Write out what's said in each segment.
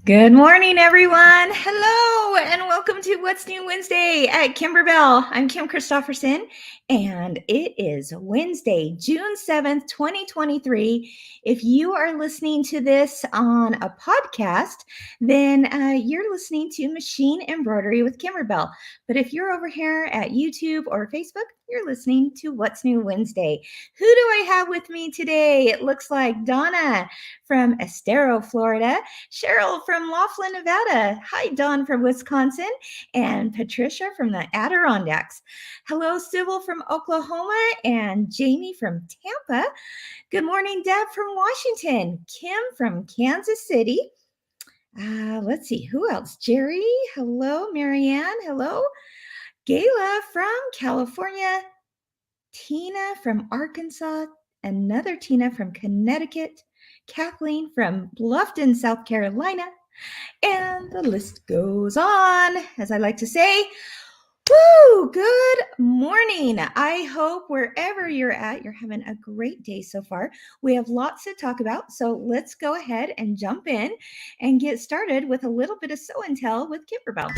Good morning, everyone. Hello, and welcome to What's New Wednesday at Kimberbell. I'm Kim Christopherson, and it is Wednesday, June 7th, 2023. If you are listening to this on a podcast, then you're listening to Machine Embroidery with Kimberbell. But if you're over here at YouTube or Facebook, you're listening to What's New Wednesday. Who do I have with me today? It looks like Donna from Estero, Florida, Cheryl from Laughlin, Nevada. Hi, Dawn from Wisconsin, and Patricia from the Adirondacks. Hello, Sybil from Oklahoma, and Jamie from Tampa. Good morning, Deb from Washington, Kim from Kansas City. Let's see, who else? Jerry, hello. Marianne, hello. Gayla from California. Tina from Arkansas. Another Tina from Connecticut. Kathleen from Bluffton, South Carolina. And the list goes on, as I like to say. Woo! Good morning. I hope wherever you're at, you're having a great day so far. We have lots to talk about, so let's go ahead and jump in and get started with a little bit of Sew and Tell with Kimberbell.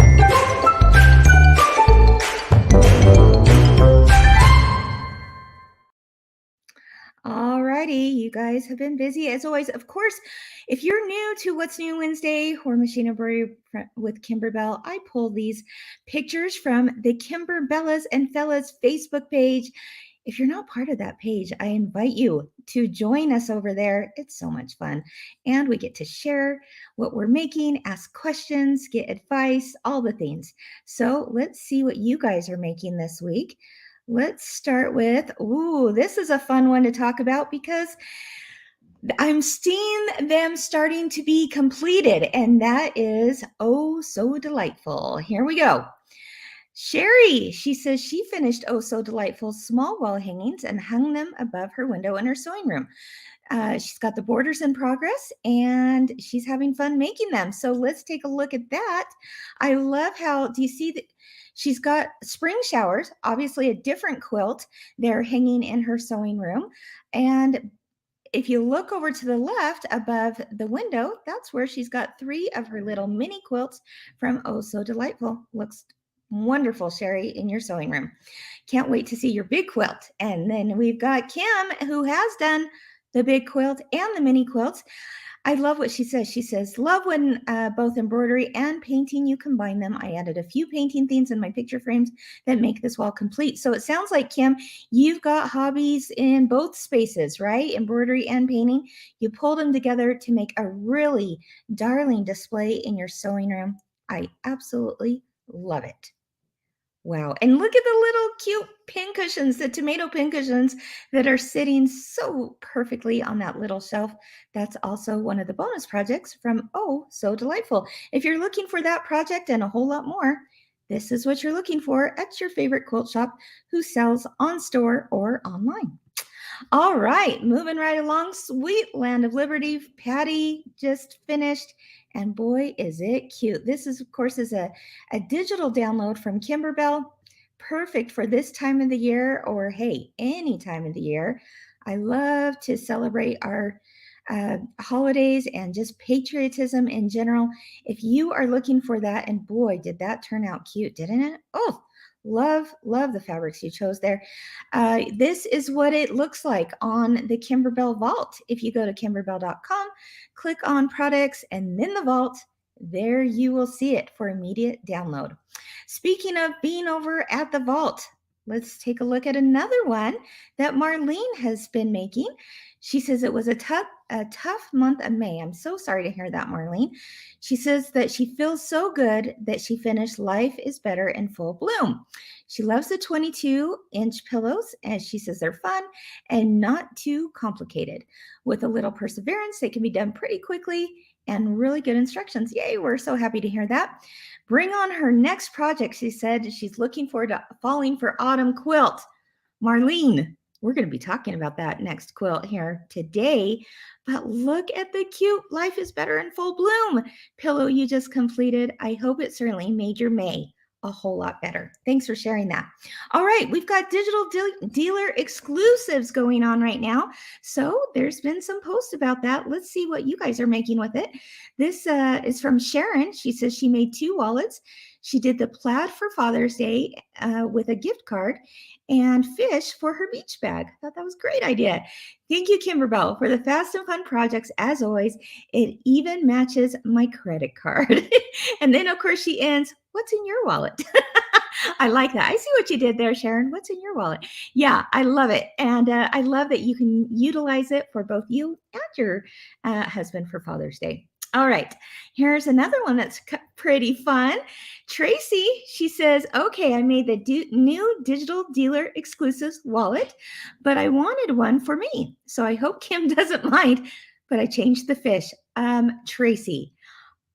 Alrighty, you guys have been busy as always. Of course, if you're new to What's New Wednesday or Machine Embroidery with Kimberbell, I pull these pictures from the Kimberbellas and Fellas Facebook page. If you're not part of that page, I invite you to join us over there. It's so much fun. And we get to share what we're making, ask questions, get advice, all the things. So let's see what you guys are making this week. Let's start with, this is a fun one to talk about because I'm seeing them starting to be completed, and that is oh so delightful. Here we go. Sherry, she says she finished oh so delightful small wall hangings and hung them above her window in her sewing room. She's got the borders in progress and she's having fun making them. So let's take a look at that. I love how, do you see that she's got spring showers, obviously a different quilt. They're hanging in her sewing room. And if you look over to the left above the window, that's where she's got 3 of her little mini quilts from Oh So Delightful. Looks wonderful, Sherry, in your sewing room. Can't wait to see your big quilt. And then we've got Kim, who has done the big quilt and the mini quilts. I love what she says. She says, love when both embroidery and painting, you combine them. I added a few painting themes in my picture frames that make this wall complete. So it sounds like, Kim, you've got hobbies in both spaces, right? Embroidery and painting. You pulled them together to make a really darling display in your sewing room. I absolutely love it. Wow. And look at the little cute pin cushions, the tomato pin cushions that are sitting so perfectly on that little shelf. That's also one of the bonus projects from Oh So Delightful. If you're looking for that project and a whole lot more, this is what you're looking for at your favorite quilt shop who sells on store or online. All right, moving right along. Sweet Land of Liberty. Patty just finished, and boy, is it cute. This is, of course, is a digital download from Kimberbell. Perfect for this time of the year, or hey, any time of the year. I love to celebrate our holidays and just patriotism in general. If you are looking for that, and boy, did that turn out cute, didn't it? Oh, love the fabrics you chose there. This is what it looks like on the Kimberbell Vault. If you go to kimberbell.com, click on products and then the vault, there you will see it for immediate download. Speaking of being over at the vault, let's take a look at another one that Marlene has been making. She says it was a tough month of May. I'm so sorry to hear that, Marlene. She says that she feels so good that she finished Life is Better in Full Bloom. She loves the 22-inch pillows, and she says they're fun and not too complicated. With a little perseverance, they can be done pretty quickly and really good instructions. Yay, we're so happy to hear that. Bring on her next project. She said she's looking forward to Falling for Autumn quilt. Marlene, we're going to be talking about that next quilt here today. But look at the cute Life is Better in Full Bloom pillow you just completed. I hope it certainly made your May a whole lot better. Thanks for sharing that. All right, we've got digital dealer exclusives going on right now. So there's been some posts about that. Let's see what you guys are making with it. This is from Sharon. She says she made 2 wallets. She did the plaid for Father's Day with a gift card and fish for her beach bag. I thought that was a great idea. Thank you, Kimberbell, for the fast and fun projects. As always, it even matches my credit card. And then, of course, she ends, what's in your wallet? I like that. I see what you did there, Sharon. What's in your wallet? Yeah, I love it. And I love that you can utilize it for both you and your husband for Father's Day. All right, here's another one that's pretty fun. Tracy, she says, okay, I made the new digital dealer exclusives wallet, but I wanted one for me. So I hope Kim doesn't mind, but I changed the fish. Tracy,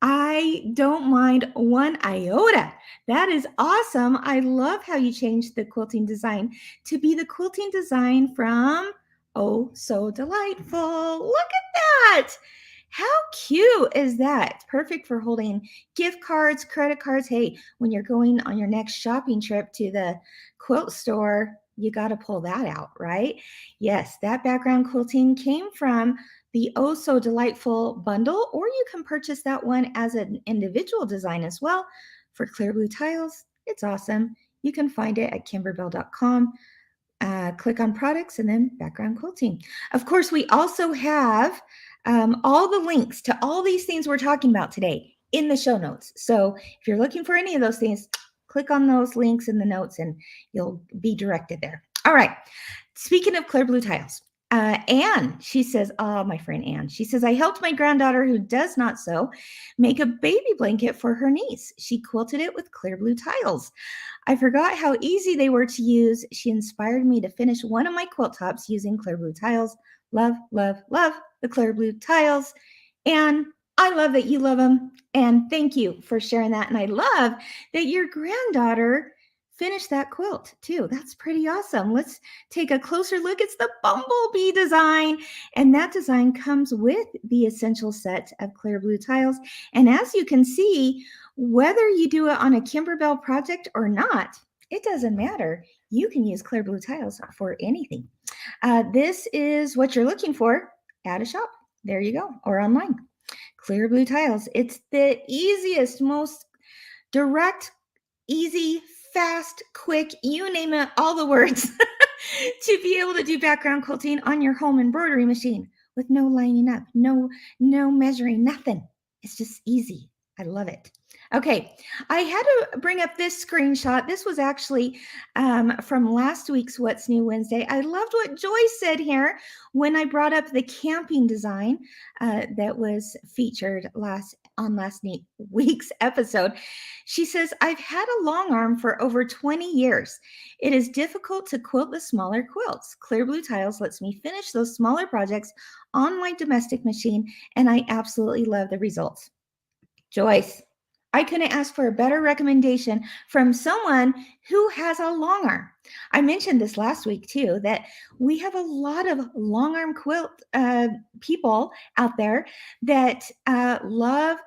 I don't mind one iota. That is awesome. I love how you changed the quilting design to be the quilting design from Oh So Delightful. Look at that. How cute is that? It's perfect for holding gift cards, credit cards. Hey, when you're going on your next shopping trip to the quilt store, you got to pull that out, right? Yes, that background quilting came from the Oh So Delightful bundle, or you can purchase that one as an individual design as well for clear blue tiles. It's awesome. You can find it at kimberbell.com. Click on products and then background quilting. Of course, we also have all the links to all these things we're talking about today in the show notes. So if you're looking for any of those things, click on those links in the notes and you'll be directed there. All right. Speaking of clear blue tiles, Anne, she says, oh, my friend Anne, she says, I helped my granddaughter who does not sew make a baby blanket for her niece. She quilted it with clear blue tiles. I forgot how easy they were to use. She inspired me to finish one of my quilt tops using clear blue tiles. Love, love, love the clear blue tiles. And I love that you love them. And thank you for sharing that. And I love that your granddaughter finished that quilt too. That's pretty awesome. Let's take a closer look. It's the bumblebee design. And that design comes with the essential set of clear blue tiles. And as you can see, whether you do it on a Kimberbell project or not, it doesn't matter. You can use clear blue tiles for anything. This is what you're looking for at a shop. There you go, or online. Clear blue tiles. It's the easiest, most direct, easy, fast, quick, you name it, all the words, to be able to do background quilting on your home embroidery machine with no lining up, no measuring, nothing. It's just easy. I love it. Okay, I had to bring up this screenshot. This was actually from last week's What's New Wednesday. I loved what Joyce said here when I brought up the camping design that was featured last week's episode. She says, I've had a long arm for over 20 years. It is difficult to quilt the smaller quilts. Clear blue tiles lets me finish those smaller projects on my domestic machine, and I absolutely love the results. Joyce, I couldn't ask for a better recommendation from someone who has a long arm. I mentioned this last week too, that we have a lot of long arm quilt people out there that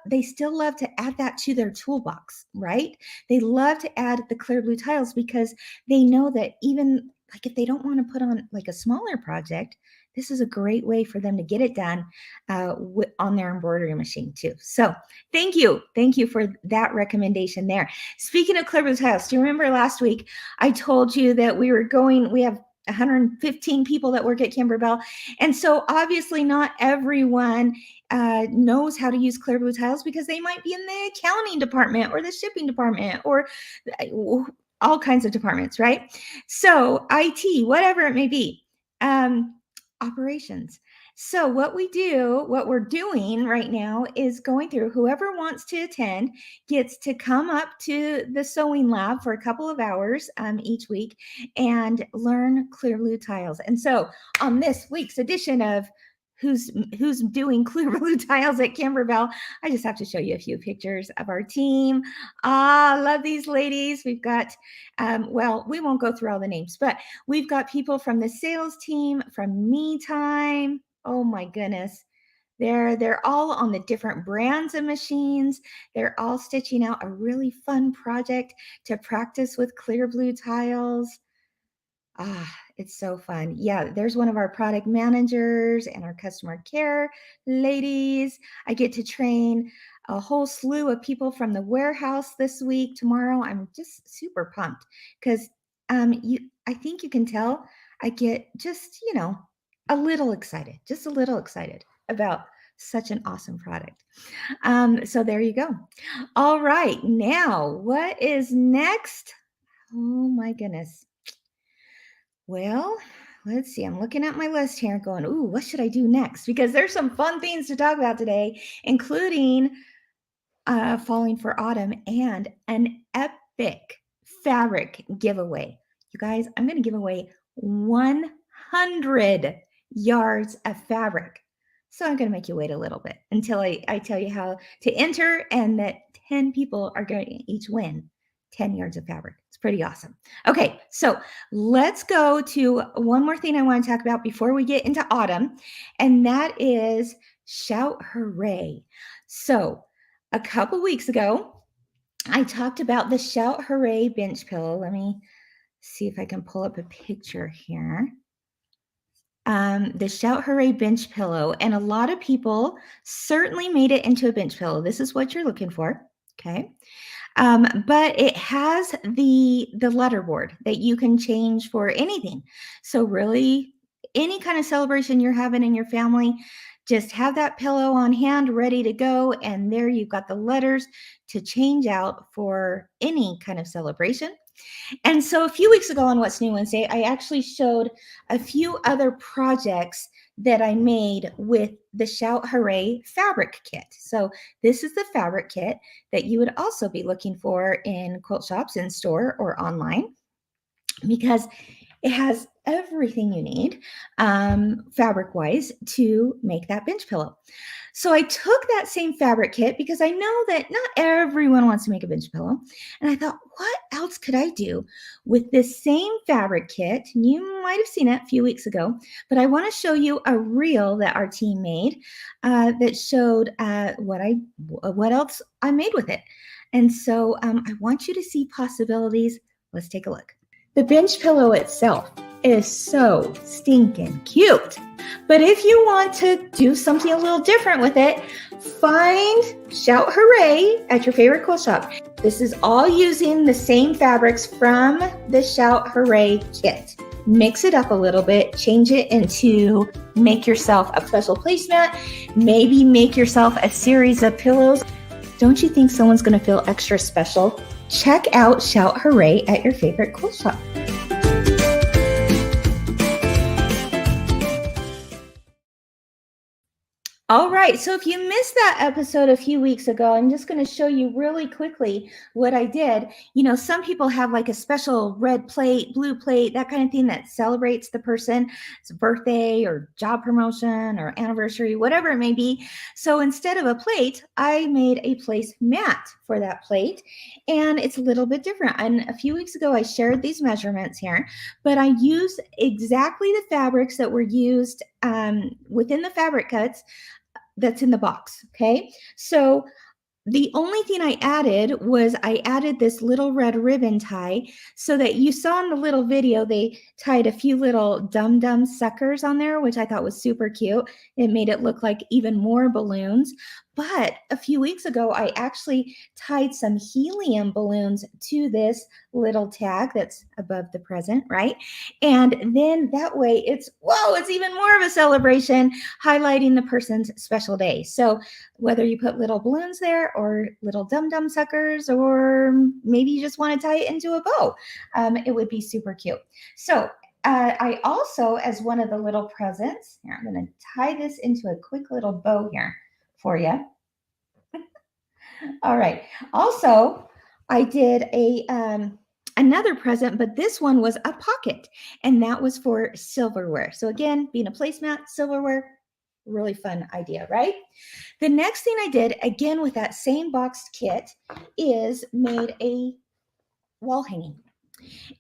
they still love to add that to their toolbox, right? They love to add the clear blue tiles because they know that even like if they don't want to put on like a smaller project, this is a great way for them to get it done on their embroidery machine too. So thank you for that recommendation there. Speaking of clear blue tiles, do you remember last week I told you that we have 115 people that work at Kimberbell. And so obviously not everyone knows how to use clear blue tiles because they might be in the accounting department or the shipping department or all kinds of departments, right? So IT, whatever it may be. Operations. So what we're doing right now is going through, whoever wants to attend gets to come up to the sewing lab for a couple of hours each week and learn clear blue tiles. And so on this week's edition of who's doing clear blue tiles at Kimberbell, I just have to show you a few pictures of our team. Love these ladies. We've got, we won't go through all the names, but we've got people from the sales team, from Me Time. Oh my goodness. They're all on the different brands of machines. They're all stitching out a really fun project to practice with clear blue tiles. It's so fun. Yeah, there's one of our product managers and our customer care ladies. I get to train a whole slew of people from the warehouse this week. Tomorrow, I'm just super pumped because I think you can tell I get just, a little excited, just a little excited about such an awesome product. So there you go. All right, now what is next? Oh my goodness. Well, let's see. I'm looking at my list here going, ooh, what should I do next? Because there's some fun things to talk about today, including Falling for Autumn and an epic fabric giveaway. You guys, I'm going to give away 100 yards of fabric. So I'm going to make you wait a little bit until I tell you how to enter, and that 10 people are going to each win 10 yards of fabric. It's pretty awesome. Okay, so let's go to one more thing I want to talk about before we get into autumn, and that is Shout Hooray. So a couple weeks ago, I talked about the Shout Hooray bench pillow. Let me see if I can pull up a picture here. The Shout Hooray bench pillow, and a lot of people certainly made it into a bench pillow. This is what you're looking for, okay? But it has the letterboard that you can change for anything. So really, any kind of celebration you're having in your family, just have that pillow on hand, ready to go, and there you've got the letters to change out for any kind of celebration. And so a few weeks ago on What's New Wednesday, I actually showed a few other projects that I made with the Shout Hooray fabric kit. So this is the fabric kit that you would also be looking for in quilt shops, in store, or online, because it has everything you need fabric-wise to make that bench pillow. So I took that same fabric kit because I know that not everyone wants to make a bench pillow. And I thought, what else could I do with this same fabric kit? You might have seen it a few weeks ago, but I want to show you a reel that our team made that showed what else I made with it. And so I want you to see possibilities. Let's take a look. The bench pillow itself is so stinking cute. But if you want to do something a little different with it, find Shout Hooray at your favorite quilt shop. This is all using the same fabrics from the Shout Hooray kit. Mix it up a little bit, change it into make yourself a special placemat, maybe make yourself a series of pillows. Don't you think someone's going to feel extra special? Check out Shout Hooray at your favorite quilt shop. All right, so if you missed that episode a few weeks ago, I'm just going to show you really quickly what I did. You know, some people have like a special red plate, blue plate, that kind of thing that celebrates the person's birthday or job promotion or anniversary, whatever it may be. So instead of a plate, I made a place mat for that plate, and it's a little bit different. And a few weeks ago, I shared these measurements here, but I used exactly the fabrics that were used within the fabric cuts that's in the box. Okay. So the only thing I added was I added this little red ribbon tie so that you saw in the little video, they tied a few little dum-dum suckers on there, which I thought was super cute. It made it look like even more balloons. But a few weeks ago, I actually tied some helium balloons to this little tag that's above the present, right? And then that way it's even more of a celebration, highlighting the person's special day. So whether you put little balloons there or little dum-dum suckers, or maybe you just want to tie it into a bow, it would be super cute. So I also, as one of the little presents, here, I'm going to tie this into a quick little bow here for you. All right. Also, I did another present, but this one was a pocket, and that was for silverware. So again, being a placemat, silverware, really fun idea, right? The next thing I did, again with that same boxed kit, is made a wall hanging.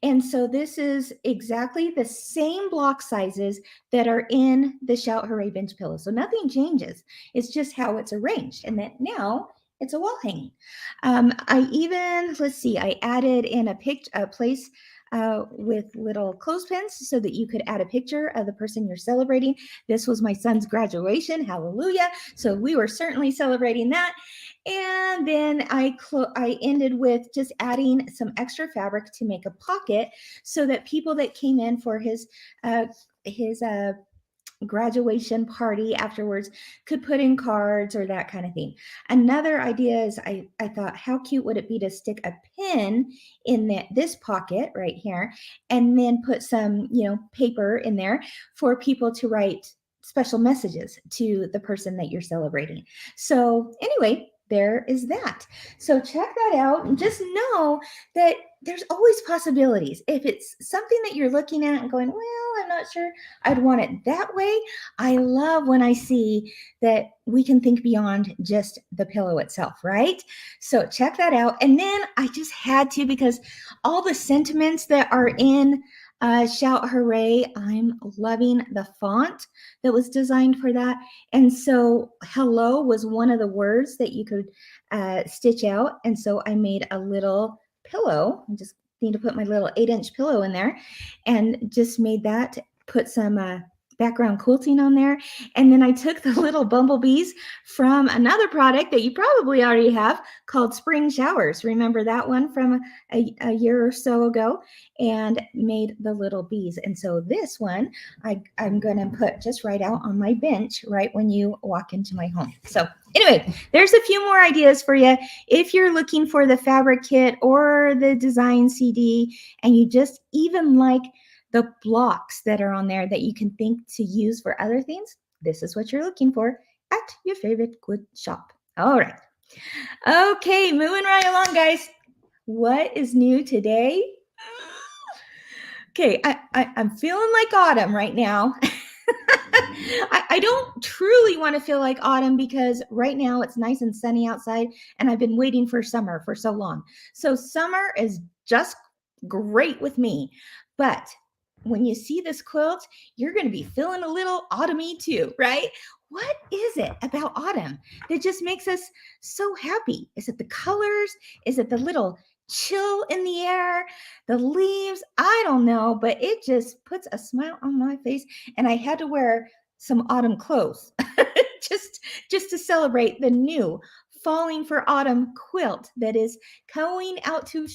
And so this is exactly the same block sizes that are in the Shout Hooray bench pillow. So nothing changes. It's just how it's arranged. And then now it's a wall hanging. I even, let's see, I added in a place with little clothespins so that you could add a picture of the person you're celebrating. This was my son's graduation. Hallelujah. So we were certainly celebrating that. And then I ended with just adding some extra fabric to make a pocket so that people that came in for his graduation party afterwards could put in cards or that kind of thing. Another idea is I thought, how cute would it be to stick a pin in this pocket right here and then put some, paper in there for people to write special messages to the person that you're celebrating. So anyway, there is that. So check that out and just know that there's always possibilities. If it's something that you're looking at and going, well, I'm not sure I'd want it that way. I love when I see that we can think beyond just the pillow itself, right? So check that out. And then I just had to, because all the sentiments that are in Shout Hooray, I'm loving the font that was designed for that. And so hello was one of the words that you could stitch out. And so I made a little pillow. I just need to put my little 8-inch pillow in there and just made that, put some background quilting on there. And then I took the little bumblebees from another product that you probably already have called Spring Showers. Remember that one from a year or so ago, and made the little bees. And so this one I'm going to put just right out on my bench right when you walk into my home. So anyway, there's a few more ideas for you. If you're looking for the fabric kit or the design CD and you just even like the blocks that are on there that you can think to use for other things, this is what you're looking for at your favorite quilt shop. All right. Okay, moving right along, guys. What is new today? Okay, I'm feeling like autumn right now. I don't truly want to feel like autumn because right now it's nice and sunny outside and I've been waiting for summer for so long. So summer is just great with me. But when you see this quilt, you're going to be feeling a little autumny too, right? What is it about autumn that just makes us so happy? Is it the colors? Is it the little chill in the air, the leaves? I don't know, but it just puts a smile on my face. And I had to wear some autumn clothes just to celebrate the new Falling for Autumn quilt that is going out to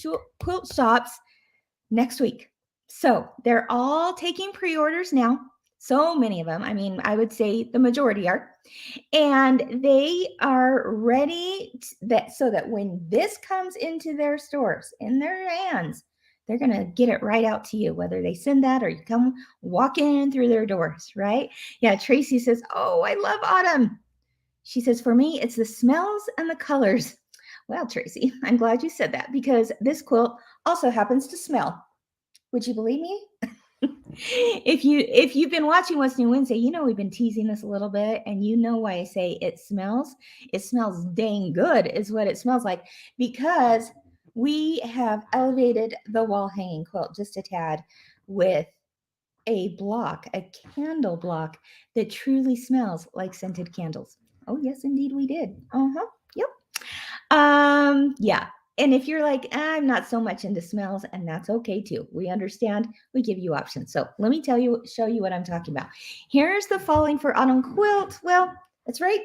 quilt shops next week. So they're all taking pre-orders now. So many of them. I mean, I would say the majority are. And they are ready so that when this comes into their stores, in their hands, they're going to get it right out to you, whether they send that or you come walk in through their doors, right? Yeah, Tracy says, oh, I love autumn. She says, for me, it's the smells and the colors. Well, Tracy, I'm glad you said that because this quilt also happens to smell. Would you believe me? If you've been watching What's New Wednesday, you know we've been teasing this a little bit, and you know why I say it smells. It smells dang good is what it smells like, because we have elevated the wall hanging quilt just a tad with a candle block that truly smells like scented candles. Oh, yes, indeed we did. Yep. Yeah. And if you're like, I'm not so much into smells, and that's okay too. We understand. We give you options. So let me show you what I'm talking about. Here's the Falling for Autumn quilt. Well, it's right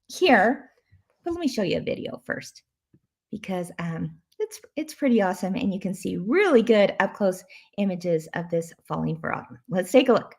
here. But let me show you a video first because it's pretty awesome, and you can see really good up close images of this Falling for Autumn. Let's take a look.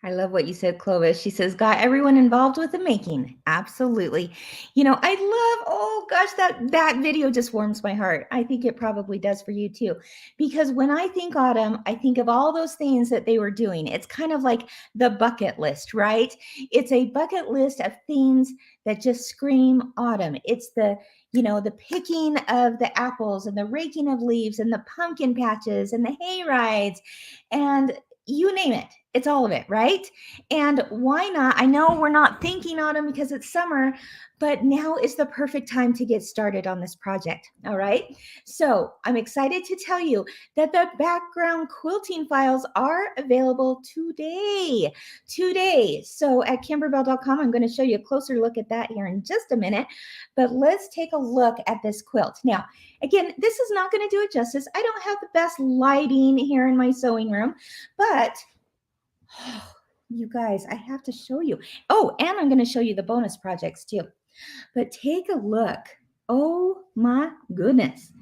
I love what you said, Clovis. She says, got everyone involved with the making. Absolutely. You know, I love, oh gosh, that video just warms my heart. I think it probably does for you too. Because when I think autumn, I think of all those things that they were doing. It's kind of like the bucket list, right? It's a bucket list of things that just scream autumn. It's the the picking of the apples and the raking of leaves and the pumpkin patches and the hay rides and you name it. It's all of it, right? And why not? I know we're not thinking autumn because it's summer, but now is the perfect time to get started on this project. All right. So I'm excited to tell you that the background quilting files are available today. Today. So at kimberbell.com, I'm going to show you a closer look at that here in just a minute. But let's take a look at this quilt. Now, again, this is not going to do it justice. I don't have the best lighting here in my sewing room, but you guys, I have to show you. Oh, and I'm going to show you the bonus projects too. But take a look. Oh my goodness.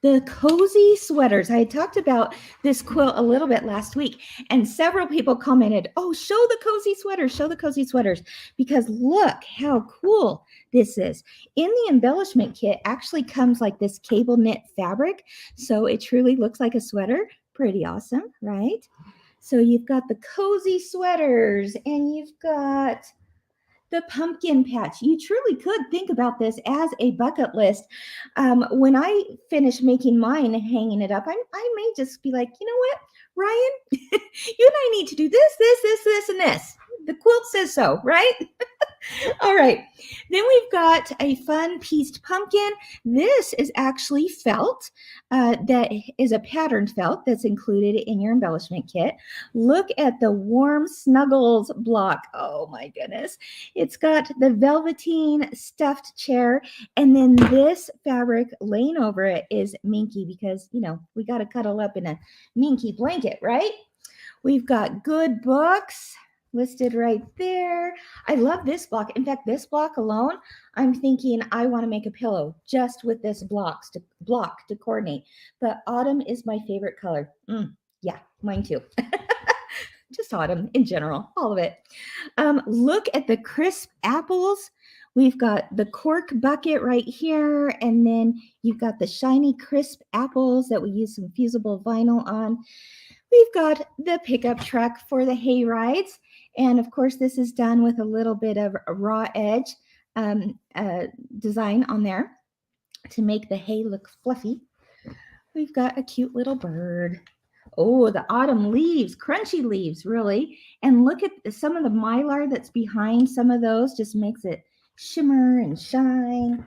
The cozy sweaters. I had talked about this quilt a little bit last week, and several people commented, oh, show the cozy sweaters, show the cozy sweaters, because look how cool this is. In the embellishment kit actually comes like this cable knit fabric, so it truly looks like a sweater. Pretty awesome, right? So you've got the cozy sweaters, and you've got the pumpkin patch. You truly could think about this as a bucket list. When I finish making mine and hanging it up, I may just be like, you know what, Ryan, you and I need to do this, and this. The quilt says so, right? All right. Then we've got a fun pieced pumpkin. This is actually felt that is a patterned felt that's included in your embellishment kit. Look at the warm snuggles block. Oh my goodness. It's got the velveteen stuffed chair, and then this fabric laying over it is minky because, we got to cuddle up in a minky blanket, right? We've got good books listed right there. I love this block. In fact, this block alone, I'm thinking I want to make a pillow just with this block to coordinate. But autumn is my favorite color. Yeah, mine too. Just autumn in general, all of it. Look at the crisp apples. We've got the cork bucket right here, and then you've got the shiny crisp apples that we use some fusible vinyl on. We've got the pickup truck for the hay rides. And of course, this is done with a little bit of raw edge design on there to make the hay look fluffy. We've got a cute little bird. Oh, the autumn leaves, crunchy leaves, really. And look at some of the mylar that's behind some of those, just makes it shimmer and shine.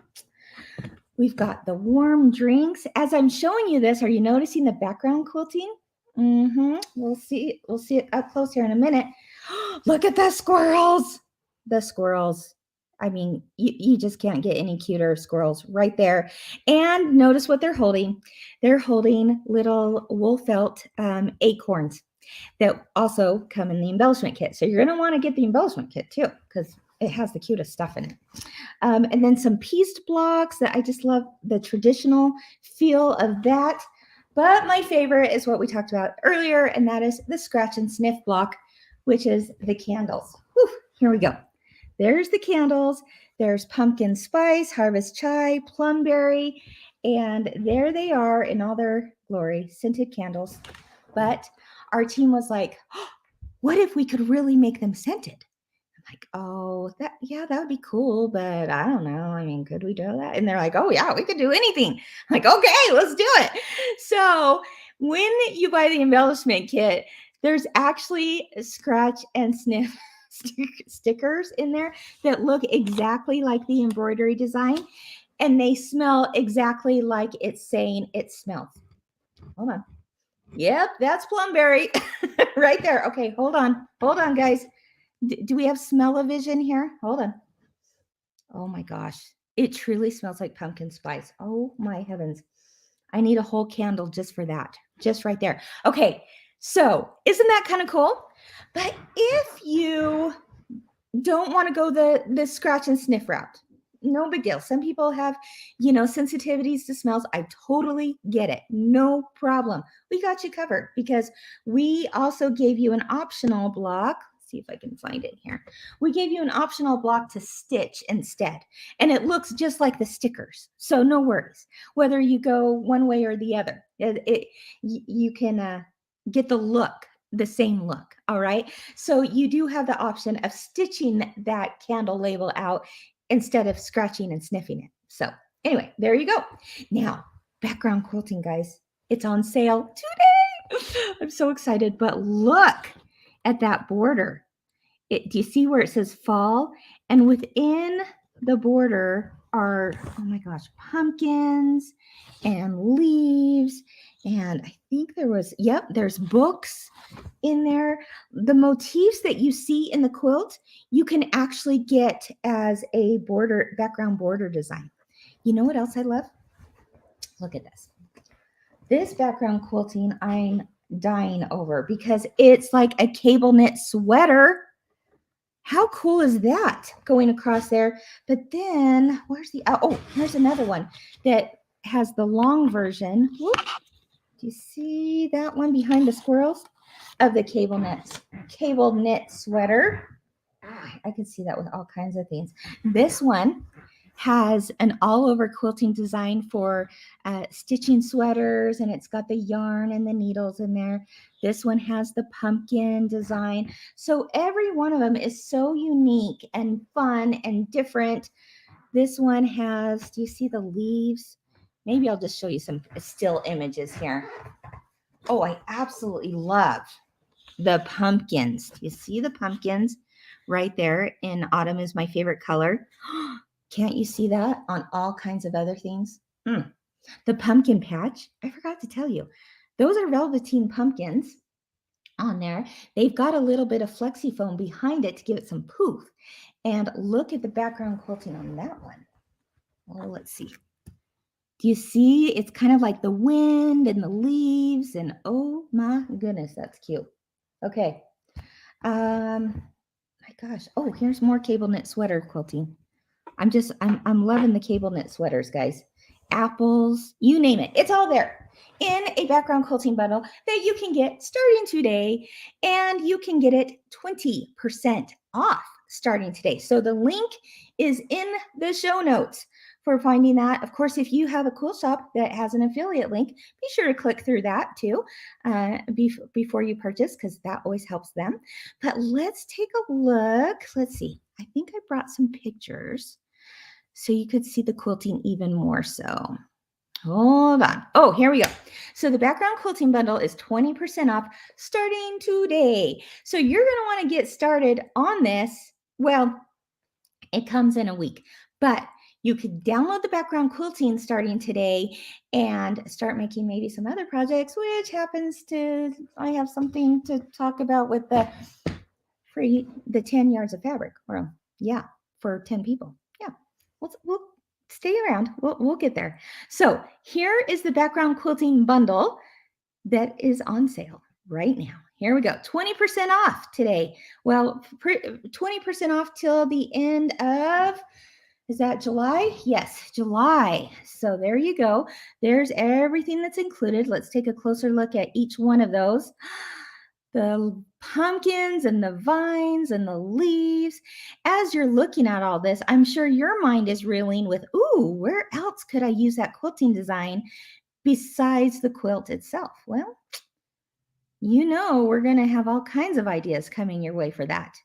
We've got the warm drinks. As I'm showing you this, are you noticing the background quilting? We'll see it up close here in a minute. Look at the squirrels. The squirrels. I mean, you just can't get any cuter squirrels right there. And notice what they're holding. They're holding little wool felt acorns that also come in the embellishment kit. So you're going to want to get the embellishment kit too, because it has the cutest stuff in it. And then some pieced blocks that I just love the traditional feel of that. But my favorite is what we talked about earlier, and that is the scratch and sniff block, which is the candles. Whew, here we go. There's the candles. There's pumpkin spice, harvest chai, plumberry, and there they are in all their glory, scented candles. But our team was like, oh, what if we could really make them scented? Like, oh, that would be cool, but I don't know. I mean, could we do that? And they're like, oh yeah, we could do anything. I'm like, okay, let's do it. So when you buy the embellishment kit, there's actually scratch and sniff stickers in there that look exactly like the embroidery design, and they smell exactly like it's saying it smells. Hold on. Yep, that's plumberry right there. Okay, hold on, guys. Do we have smell-o-vision here? Hold on. Oh my gosh. It truly smells like pumpkin spice. Oh my heavens. I need a whole candle just for that. Just right there. Okay. So isn't that kind of cool? But if you don't want to go the scratch and sniff route, no big deal. Some people have, sensitivities to smells. I totally get it. No problem. We got you covered because we also gave you an optional block. see if I can find it here. We gave you an optional block to stitch instead, and it looks just like the stickers. So no worries, whether you go one way or the other, you can get the look, the same look. All right. So you do have the option of stitching that candle label out instead of scratching and sniffing it. So anyway, there you go. Now, background quilting, guys, it's on sale today. I'm so excited, but look at that border. Do you see where it says fall? And within the border are, oh my gosh, pumpkins and leaves. And I think there's books in there. The motifs that you see in the quilt, you can actually get as a background border design. You know what else I love? Look at this. This background quilting I'm dying over because it's like a cable knit sweater. How cool is that going across there? But then where's here's another one that has the long version. Whoop. Do you see that one behind the squirrels of the cable knit sweater? I can see that with all kinds of things. This one has an all-over quilting design for stitching sweaters, and it's got the yarn and the needles in there. This one has the pumpkin design. So every one of them is so unique and fun and different. This one has, do you see the leaves? Maybe I'll just show you some still images here. Oh, I absolutely love the pumpkins. You see the pumpkins right there in autumn is my favorite color. Can't you see that on all kinds of other things? The pumpkin patch, I forgot to tell you, those are velveteen pumpkins on there. They've got a little bit of flexi foam behind it to give it some poof. And look at the background quilting on that one. Well, let's see. Do you see? It's kind of like the wind and the leaves, and oh my goodness, that's cute. Okay. My gosh. Oh, here's more cable knit sweater quilting. I'm loving the cable knit sweaters, guys. Apples, you name it. It's all there in a background quilting bundle that you can get starting today, and you can get it 20% off starting today. So the link is in the show notes for finding that. Of course, if you have a quilt shop that has an affiliate link, be sure to click through that too before you purchase, because that always helps them. But let's take a look. Let's see. I think I brought some pictures so you could see the quilting even more so. Hold on. Oh, here we go. So the background quilting bundle is 20% off starting today. So you're going to want to get started on this. Well, it comes in a week, but you could download the background quilting starting today and start making maybe some other projects, which I have something to talk about with the 10 yards of fabric, or for 10 people. Yeah, we'll stay around. We'll get there. So here is the background quilting bundle that is on sale right now. Here we go. 20% off today. Well, 20% off till the end of, is that July? Yes, July. So there you go. There's everything that's included. Let's take a closer look at each one of those. The pumpkins and the vines and the leaves. As you're looking at all this, I'm sure your mind is reeling with, ooh, where else could I use that quilting design besides the quilt itself? Well, we're going to have all kinds of ideas coming your way for that.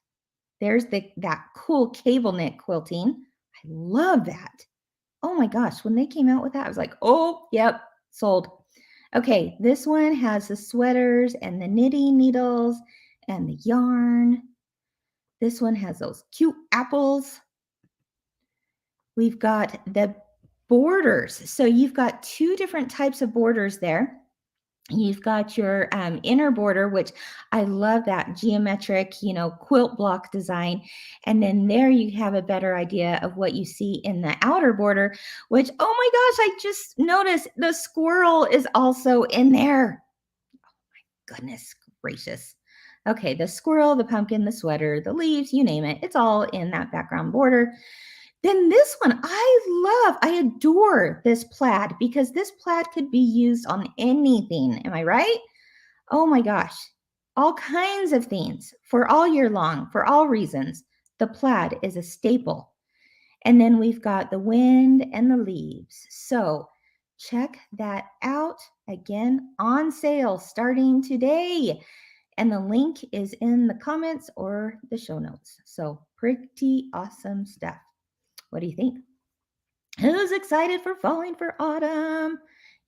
There's that cool cable knit quilting. I love that. Oh my gosh, when they came out with that, I was like, oh, yep, sold. Okay, this one has the sweaters and the knitting needles and the yarn. This one has those cute apples. We've got the borders. So you've got two different types of borders there. You've got your inner border, which I love that geometric, quilt block design. And then there you have a better idea of what you see in the outer border, which, oh my gosh, I just noticed the squirrel is also in there. Oh my goodness gracious. Okay, the squirrel, the pumpkin, the sweater, the leaves, you name it. It's all in that background border. Then this one, I adore this plaid, because this plaid could be used on anything. Am I right? Oh my gosh. all kinds of themes for all year long, for all reasons. The plaid is a staple. And then we've got the wind and the leaves. So check that out. Again, on sale starting today. And the link is in the comments or the show notes. So pretty awesome stuff. What do you think? Who's excited for falling for autumn?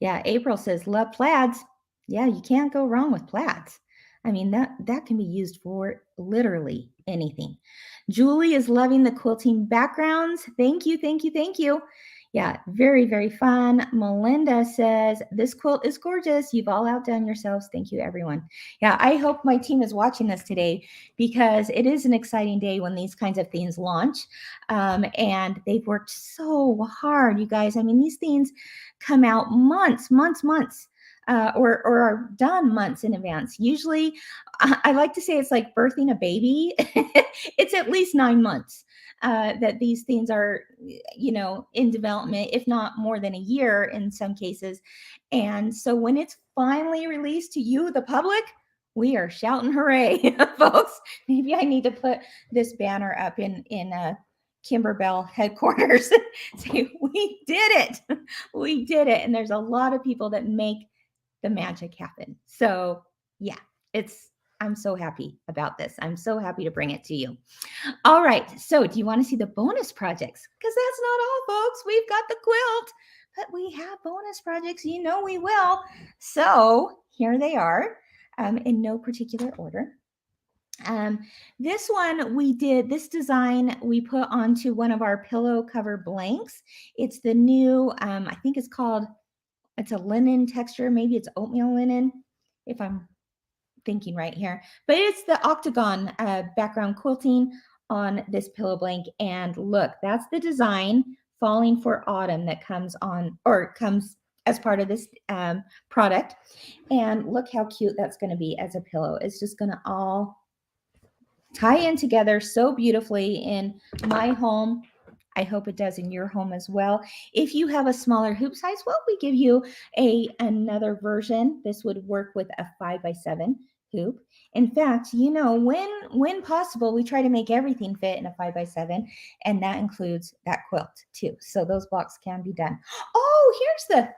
Yeah, April says, love plaids. Yeah, you can't go wrong with plaids. I mean, that can be used for literally anything. Julie is loving the quilting backgrounds. Thank you, thank you, thank you. Yeah, very, very fun. Melinda says, this quilt is gorgeous. You've all outdone yourselves. Thank you, everyone. Yeah, I hope my team is watching this today because it is an exciting day when these kinds of things launch. And they've worked so hard, you guys. I mean, these things come out months, or are done months in advance. Usually, I like to say it's like birthing a baby. It's at least 9 months that these things are, in development, if not more than a year in some cases. And so when it's finally released to you, the public, we are shouting hooray, folks. Maybe I need to put this banner up in Kimberbell headquarters. Say, we did it. We did it. And there's a lot of people that make the magic happen. So yeah, I'm so happy about this. I'm so happy to bring it to you. All right. So do you want to see the bonus projects? Because that's not all, folks. We've got the quilt, but we have bonus projects. You know we will. So here they are in no particular order. This one this design we put onto one of our pillow cover blanks. It's the new, I think it's a linen texture. Maybe it's oatmeal linen, if I'm thinking right here. But it's the octagon background quilting on this pillow blank. And look, that's the design, Falling for Autumn, that comes as part of this product. And look how cute that's going to be as a pillow. It's just going to all tie in together so beautifully in my home. I hope it does in your home as well. If you have a smaller hoop size, well, we give you another version. This would work with a 5x7 hoop. In fact, when possible, we try to make everything fit in a 5x7, and that includes that quilt too. So those blocks can be done. Oh, here's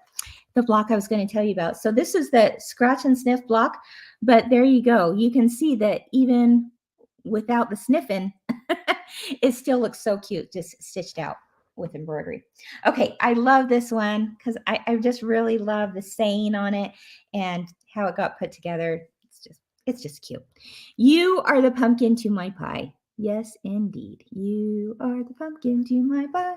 the block I was going to tell you about. So this is the scratch and sniff block, but there you go. You can see that even without the sniffing, it still looks so cute, just stitched out with embroidery. Okay, I love this one because I just really love the saying on it and how it got put together. It's just cute. You are the pumpkin to my pie. Yes, indeed. You are the pumpkin to my pie.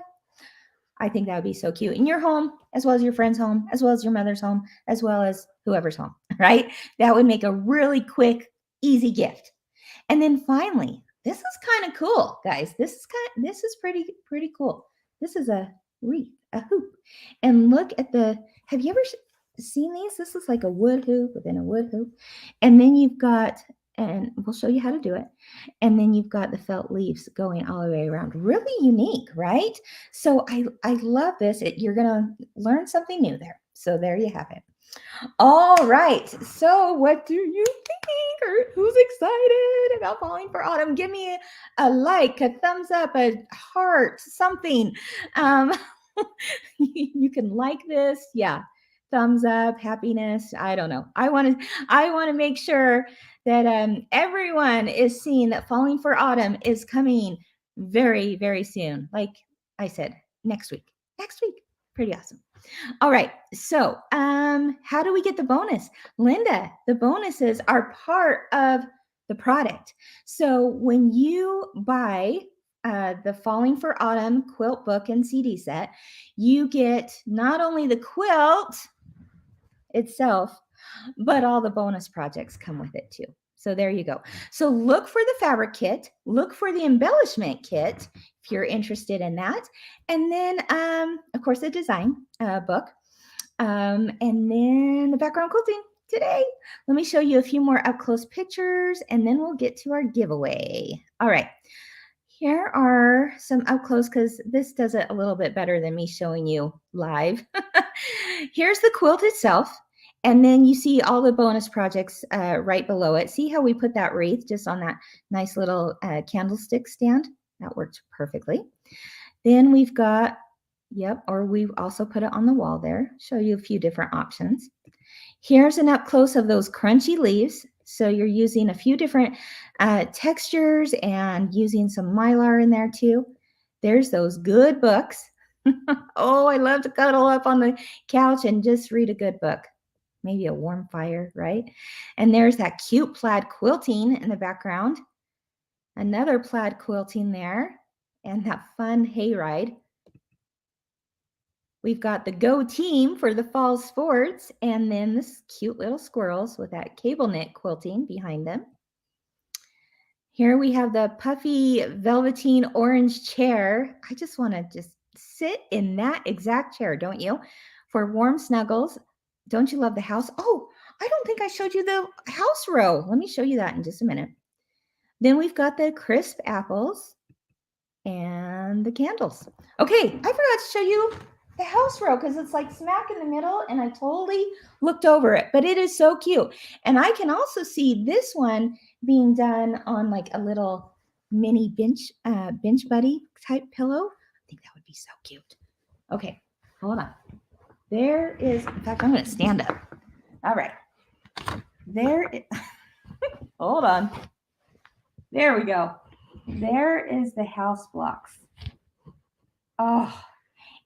I think that would be so cute in your home, as well as your friend's home, as well as your mother's home, as well as whoever's home, right? That would make a really quick, easy gift. And then finally, this is kind of cool, guys. This is pretty cool. This is a wreath, a hoop. And look at have you ever seen these? This is like a wood hoop within a wood hoop. And then you've got, and we'll show you how to do it. And then you've got the felt leaves going all the way around. Really unique, right? So I love this. You're going to learn something new there. So there you have it. All right. So what do you think? Or who's excited about Falling for Autumn? Give me a like, a thumbs up, a heart, something. You can like this. Yeah. Thumbs up, happiness. I don't know. I want to make sure that everyone is seeing that Falling for Autumn is coming very, very soon. Like I said, next week. Pretty awesome. All right. So, how do we get the bonus? Linda, the bonuses are part of the product. So, when you buy the Falling for Autumn quilt book and CD set, you get not only the quilt itself, but all the bonus projects come with it too. So there you go. So look for the fabric kit, look for the embellishment kit if you're interested in that. And then, of course, the design book. And then the background quilting today. Let me show you a few more up close pictures and then we'll get to our giveaway. All right. Here are some up close because this does it a little bit better than me showing you live. Here's the quilt itself. And then you see all the bonus projects right below it. See how we put that wreath just on that nice little candlestick stand? That worked perfectly. Then we've got, yep, or we've also put it on the wall there. Show you a few different options. Here's an up close of those crunchy leaves. So you're using a few different textures and using some mylar in there too. There's those good books. Oh, I love to cuddle up on the couch and just read a good book. Maybe a warm fire, right? And there's that cute plaid quilting in the background. Another plaid quilting there, and that fun hayride. We've got the Go team for the fall sports, and then this cute little squirrels with that cable knit quilting behind them. Here we have the puffy velveteen orange chair. I just want to just sit in that exact chair, don't you? For warm snuggles. Don't you love the house? Oh, I don't think I showed you the house row. Let me show you that in just a minute. Then we've got the crisp apples and the candles. Okay, I forgot to show you the house row because it's like smack in the middle and I totally looked over it, but it is so cute. And I can also see this one being done on like a little mini bench buddy type pillow. I think that would be so cute. Okay, hold on. There is, in fact, I'm going to stand up. All right. Hold on. There we go. There is the house blocks. Oh,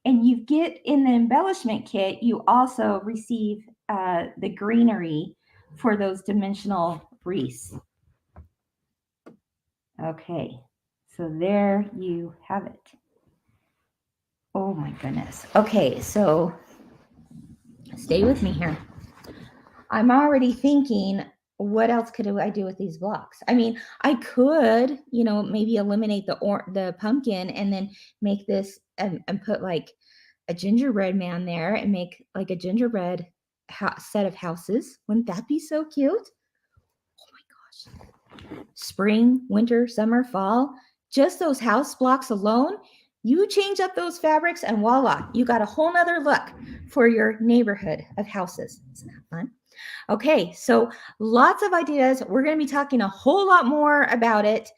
and you get in the embellishment kit, you also receive the greenery for those dimensional wreaths. Okay, so there you have it. Oh my goodness. Okay, so stay with me here. I'm already thinking, what else could I do with these blocks? I mean, I could, maybe eliminate the pumpkin and then make this and put like a gingerbread man there and make like a gingerbread set of houses. Wouldn't that be so cute? Oh my gosh. Spring, winter, summer, fall, just those house blocks alone, you change up those fabrics and voila, you got a whole nother look for your neighborhood of houses. Isn't that fun? Okay, so lots of ideas. We're going to be talking a whole lot more about it.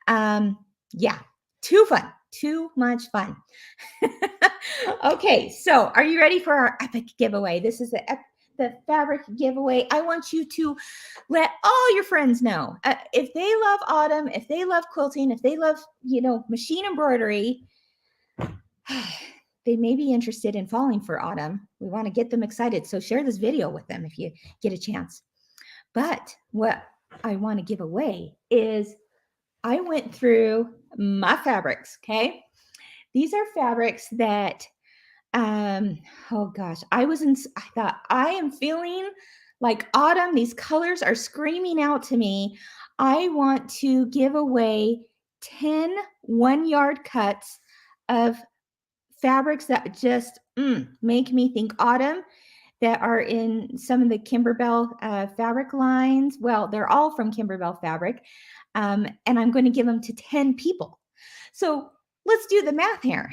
Yeah, too fun, too much fun. Okay, so are you ready for our epic giveaway? This is the fabric giveaway. I want you to let all your friends know if they love autumn, if they love quilting, if they love, machine embroidery, they may be interested in falling for autumn. We want to get them excited. So share this video with them if you get a chance. But what I want to give away is I went through my fabrics. Okay. These are fabrics that, oh gosh, I thought I am feeling like autumn. These colors are screaming out to me. I want to give away 10 1-yard cuts of fabrics that just make me think autumn, that are in some of the Kimberbell fabric lines. Well, they're all from Kimberbell fabric. And I'm going to give them to 10 people. So let's do the math here.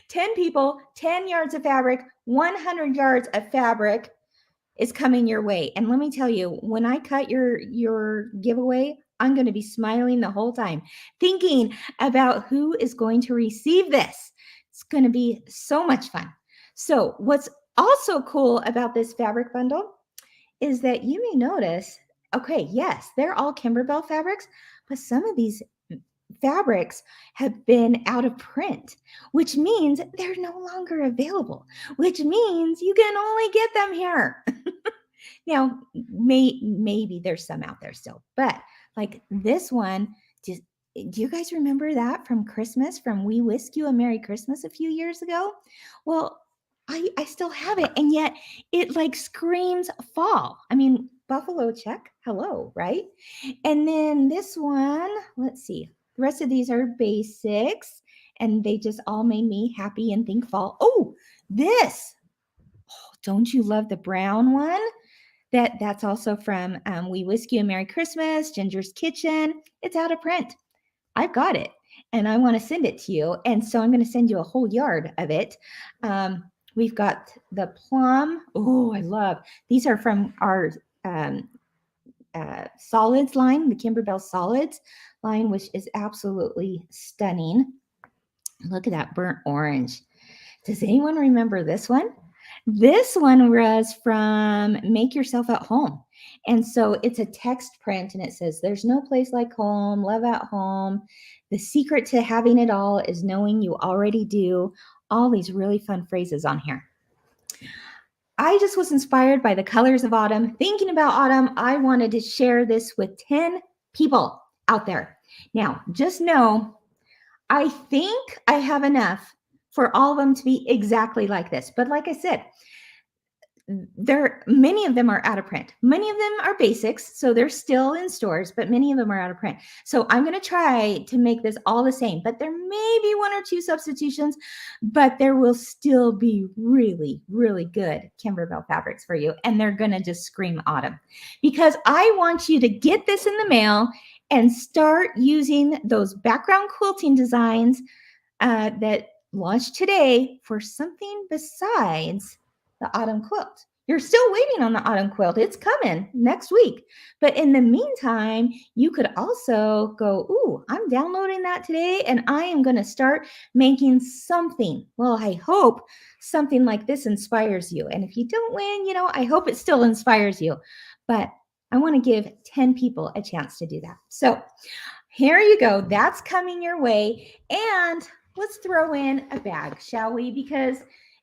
10 people, 10 yards of fabric, 100 yards of fabric is coming your way. And let me tell you, when I cut your giveaway, I'm going to be smiling the whole time, thinking about who is going to receive this. It's going to be so much fun. So what's also cool about this fabric bundle is that you may notice, okay, yes, they're all Kimberbell fabrics, but some of these fabrics have been out of print, which means they're no longer available, which means you can only get them here. Now, maybe there's some out there still, but like this one, do you guys remember that from Christmas, from We Whisk You a Merry Christmas a few years ago? Well, I still have it, and yet it like screams fall. I mean, buffalo check, hello, right? And then this one, let's see. The rest of these are basics, and they just all made me happy and think fall. Oh, this. Oh, don't you love the brown one? That's also from We Whisk You a Merry Christmas, Ginger's Kitchen. It's out of print. I've got it, and I want to send it to you. And so I'm going to send you a whole yard of it We've got the plum. Oh, I love these are from our um, solids line, the Kimberbell solids line, which is absolutely stunning. Look at that burnt orange. Does anyone remember this one? This one was from Make Yourself at Home. And so it's a text print and it says, "There's no place like home, love at home. The secret to having it all is knowing you already do." All these really fun phrases on here. I just was inspired by the colors of autumn. Thinking about autumn, I wanted to share this with 10 people out there. Now, just know, I think I have enough for all of them to be exactly like this. But like I said, many of them are out of print. Many of them are basics, so they're still in stores, but many of them are out of print. So I'm going to try to make this all the same, but there may be one or two substitutions, but there will still be really, really good Kimberbell fabrics for you, and they're going to just scream autumn, because I want you to get this in the mail and start using those background quilting designs that launched today for something besides the autumn quilt. You're still waiting on the autumn quilt. It's coming next week. But in the meantime, you could also go, "Ooh, I'm downloading that today and I am going to start making something." Well, I hope something like this inspires you. And if you don't win, I hope it still inspires you. But I want to give 10 people a chance to do that. So here you go. That's coming your way. And let's throw in a bag, shall we? Because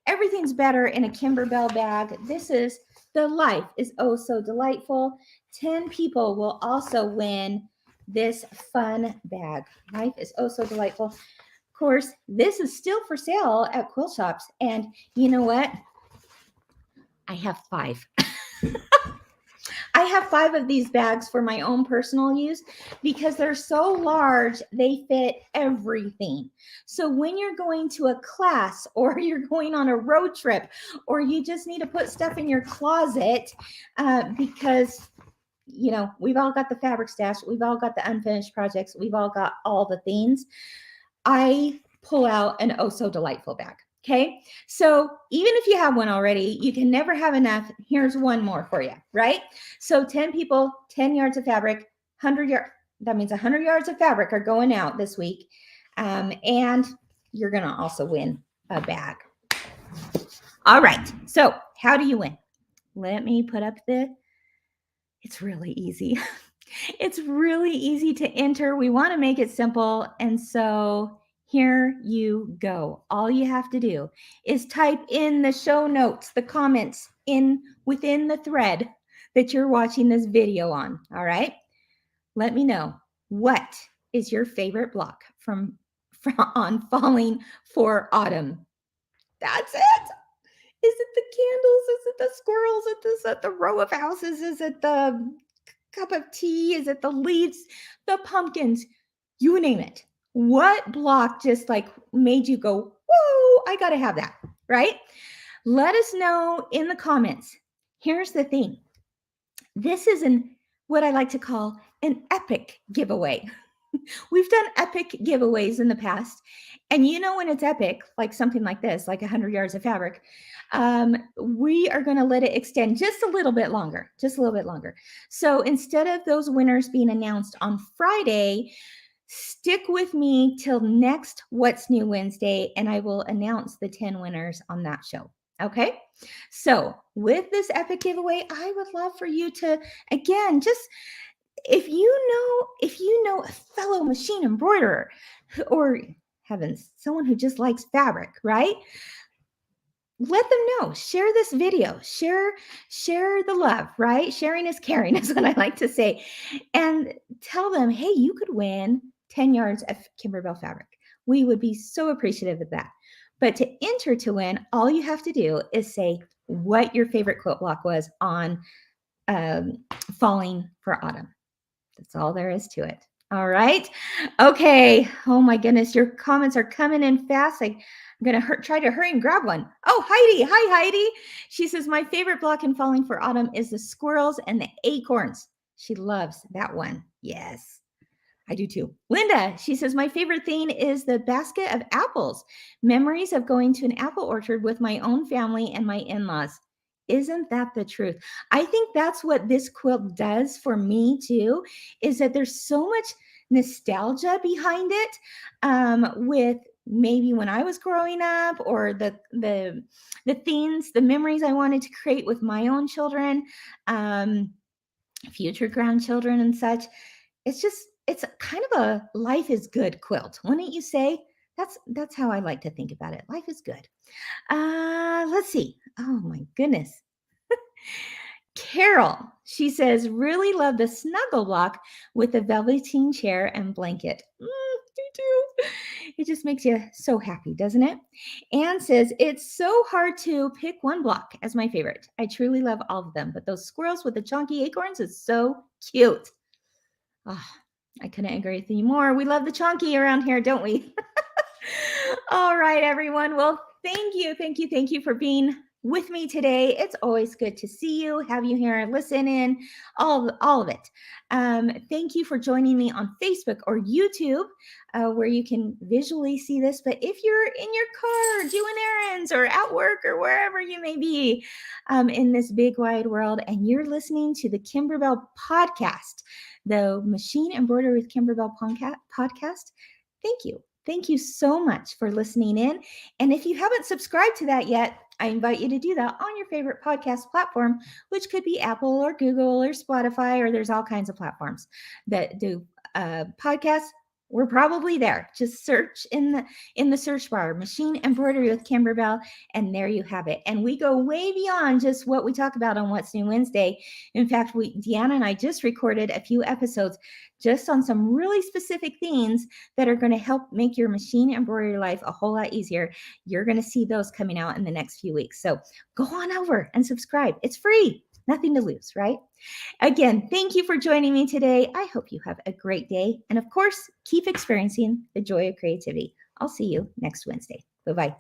everything's better in a Kimberbell bag. This is the Life is Oh So Delightful. 10 people will also win this fun bag. Life is Oh So Delightful. Of course, this is still for sale at quilt shops. And you know what? I have 5. I have 5 of these bags for my own personal use because they're so large, they fit everything. So when you're going to a class or you're going on a road trip or you just need to put stuff in your closet because we've all got the fabric stash, we've all got the unfinished projects, we've all got all the things, I pull out an Oh So Delightful bag. Okay, so even if you have one already, you can never have enough. Here's one more for you, right? So 10 people, 10 yards of fabric, 100 yards. That means 100 yards of fabric are going out this week. And you're going to also win a bag. All right, so how do you win? Let me put up it's really easy. It's really easy to enter. We want to make it simple. And so here you go. All you have to do is type in the show notes, the comments within the thread that you're watching this video on. All right. Let me know, what is your favorite block from on Falling for Autumn? That's it. Is it the candles? Is it the squirrels? Is it the row of houses? Is it the cup of tea? Is it the leaves, the pumpkins? You name it. What block just made you go, "Whoa, I got to have that," right? Let us know in the comments. Here's the thing. This is what I like to call an epic giveaway. We've done epic giveaways in the past. And when it's epic, like something like this, like 100 yards of fabric, we are going to let it extend just a little bit longer, So instead of those winners being announced on Friday, stick with me till next What's New Wednesday, and I will announce the 10 winners on that show. Okay. So with this epic giveaway, I would love for you to, again, just if you know a fellow machine embroiderer or heavens, someone who just likes fabric, right? Let them know. Share this video. Share the love, right? Sharing is caring is what I like to say. And tell them, hey, you could win 10 yards of Kimberbell fabric. We would be so appreciative of that. But to enter to win, all you have to do is say what your favorite quilt block was on Falling for Autumn. That's all there is to it. All right. Okay. Oh my goodness. Your comments are coming in fast. I'm going to try to hurry and grab one. Oh, Heidi. Hi, Heidi. She says, my favorite block in Falling for Autumn is the squirrels and the acorns. She loves that one. Yes. I do too. Linda, she says, my favorite thing is the basket of apples. Memories of going to an apple orchard with my own family and my in-laws. Isn't that the truth? I think that's what this quilt does for me too, is that there's so much nostalgia behind it, with maybe when I was growing up, or the things, the memories I wanted to create with my own children, future grandchildren and such. It's kind of a life is good quilt, wouldn't you say? That's how I like to think about it. Life is good. Let's see. Oh my goodness. Carol, she says, really love the snuggle block with the velveteen chair and blanket. Me too. It just makes you so happy, doesn't it? Anne says, it's so hard to pick one block as my favorite. I truly love all of them, but those squirrels with the chunky acorns is so cute. Oh, I couldn't agree with you more. We love the chunky around here, don't we? All right, everyone. Well, thank you for being with me today. It's always good to see you, have you here, listen in, all of it. Thank you for joining me on Facebook or YouTube, where you can visually see this. But if you're in your car doing errands or at work or wherever you may be, in this big wide world, and you're listening to the Kimberbell podcast, the Machine Embroidery with Kimberbell podcast, thank you. Thank you so much for listening in. And if you haven't subscribed to that yet, I invite you to do that on your favorite podcast platform, which could be Apple or Google or Spotify, or there's all kinds of platforms that do podcasts. We're probably there. Just search in the search bar, Machine Embroidery with Kimberbell, and there you have it. And we go way beyond just what we talk about on What's New Wednesday. In fact, Deanna and I just recorded a few episodes just on some really specific things that are going to help make your machine embroidery life a whole lot easier. You're going to see those coming out in the next few weeks. So go on over and subscribe. It's free. Nothing to lose, right? Again, thank you for joining me today. I hope you have a great day. And of course, keep experiencing the joy of creativity. I'll see you next Wednesday. Bye-bye.